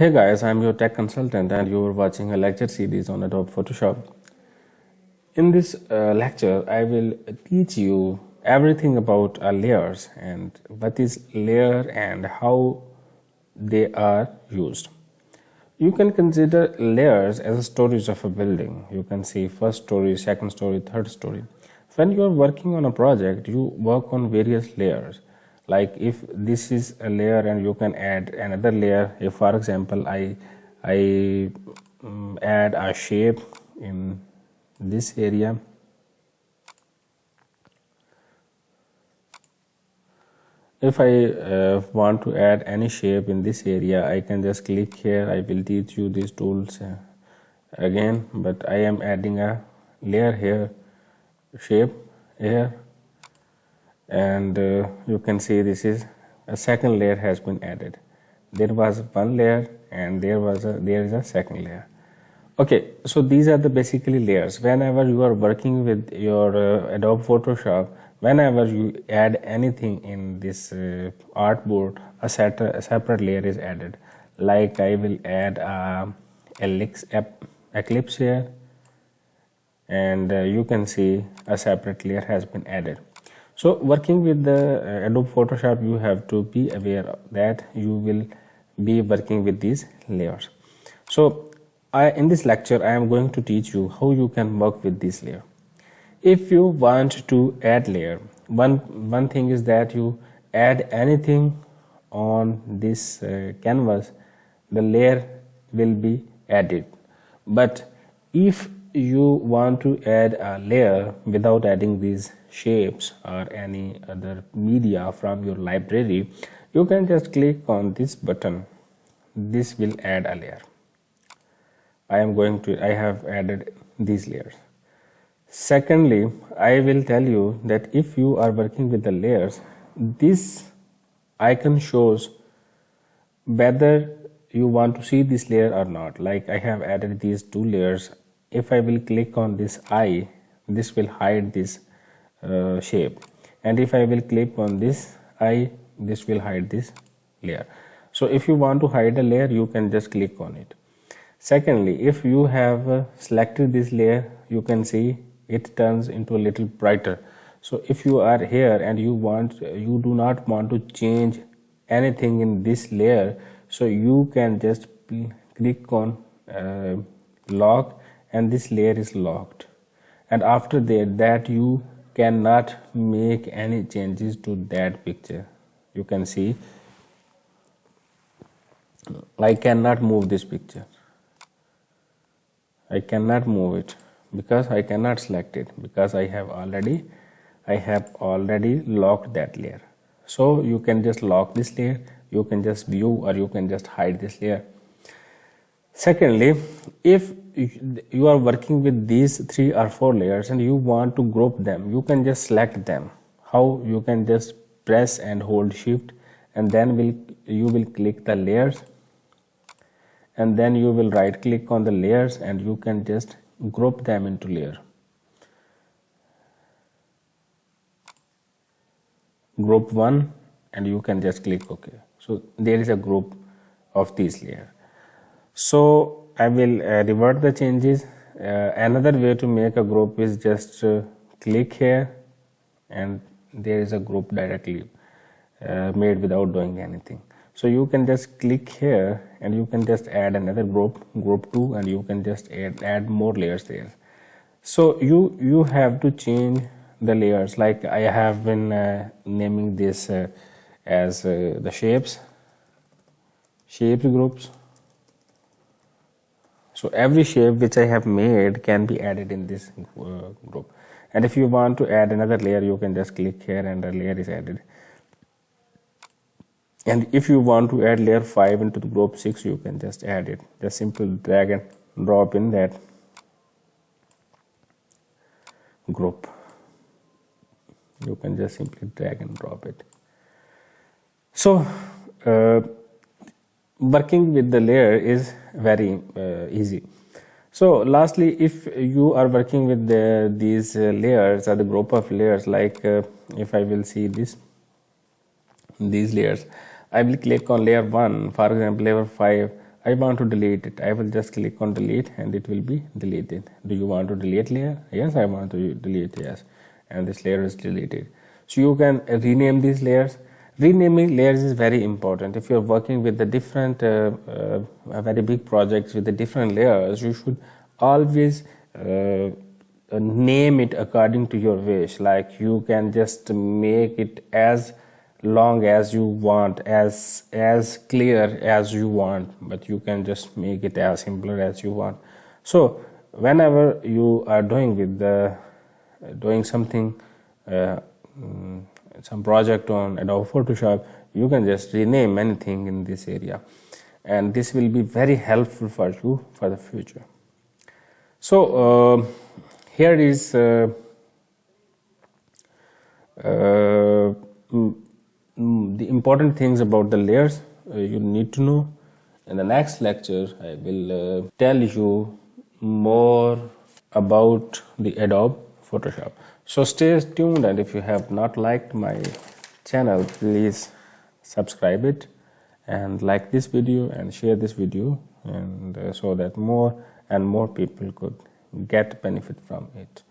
Hey guys, I'm your tech consultant and you're watching a lecture series on Adobe Photoshop. In this lecture, I will teach you everything about layers and what is layer and how they are used. You can consider layers as stories of a building. You can see first story, second story, third story. When you are working on a project, you work on various layers. Like if this is a layer and you can add another layer. If for example I add a shape in this area, if I want to add any shape in this area, I can just click here. I will teach you these tools again, but I am adding a layer here, shape here, and you can see this is a second layer has been added. There was one layer and there is a second layer. Okay, so these are the basically layers. Whenever you are working with your Adobe Photoshop, whenever you add anything in this artboard, a separate layer is added. Like I will add a eclipse here, and you can see a separate layer has been added. So working with the Adobe Photoshop, you have to be aware that you will be working with these layers. So in this lecture, I am going to teach you how you can work with this layer. If you want to add layer, one thing is that you add anything on this canvas, the layer will be added. But if you want to add a layer without adding these shapes or any other media from your library, you can just click on this button. This will add a layer. I have added these layers. Secondly, I will tell you that if you are working with the layers, this icon shows whether you want to see this layer or not. Like I have added these two layers. If I will click on this eye, this will hide this shape, and if I will click on this eye, this will hide this layer. So if you want to hide a layer, you can just click on it. Secondly, if you have selected this layer, you can see it turns into a little brighter. So if you are here and you do not want to change anything in this layer, so you can just click on lock, and this layer is locked, and after that you cannot make any changes to that picture. You can see I cannot move this picture. I cannot move it because I cannot select it, because I have already locked that layer. So you can just lock this layer, you can just view, or you can just hide this layer. Secondly, if you are working with these 3 or 4 layers and you want to group them, you can just select them. How? You can just press and hold shift, and then you will click the layers, and then you will right click on the layers and you can just group them into layer. Group 1, and you can just click OK. So there is a group of these layers. So I will revert the changes. Another way to make a group is just click here, and there is a group directly made without doing anything. So you can just click here and you can just add another group 2, and you can just add more layers there. So you have to change the layers. Like I have been naming this as the shapes groups. So every shape which I have made can be added in this group. And if you want to add another layer, you can just click here and the layer is added. And if you want to add layer 5 into the group 6, you can just add it. Just simply drag and drop in that group. You can just simply drag and drop it. So working with the layer is very easy. So lastly, if you are working with these layers or the group of layers, like if I will see these layers, I will click on layer 1, for example layer 5. I want to delete it. I will just click on delete and it will be deleted. Do you want to delete layer? Yes, I want to delete, yes. And this layer is deleted. So you can rename these layers. Renaming layers is very important. If you're working with the different very big projects with the different layers, you should always name it according to your wish. Like you can just make it as long as you want, as clear as you want, but you can just make it as simpler as you want. So whenever you are doing with the doing something some project on Adobe Photoshop, you can just rename anything in this area, and this will be very helpful for you for the future. So here is the important things about the layers you need to know. In the next lecture, I will tell you more about the Adobe Photoshop. So stay tuned, and if you have not liked my channel, please subscribe it and like this video and share this video, and so that more and more people could get benefit from it.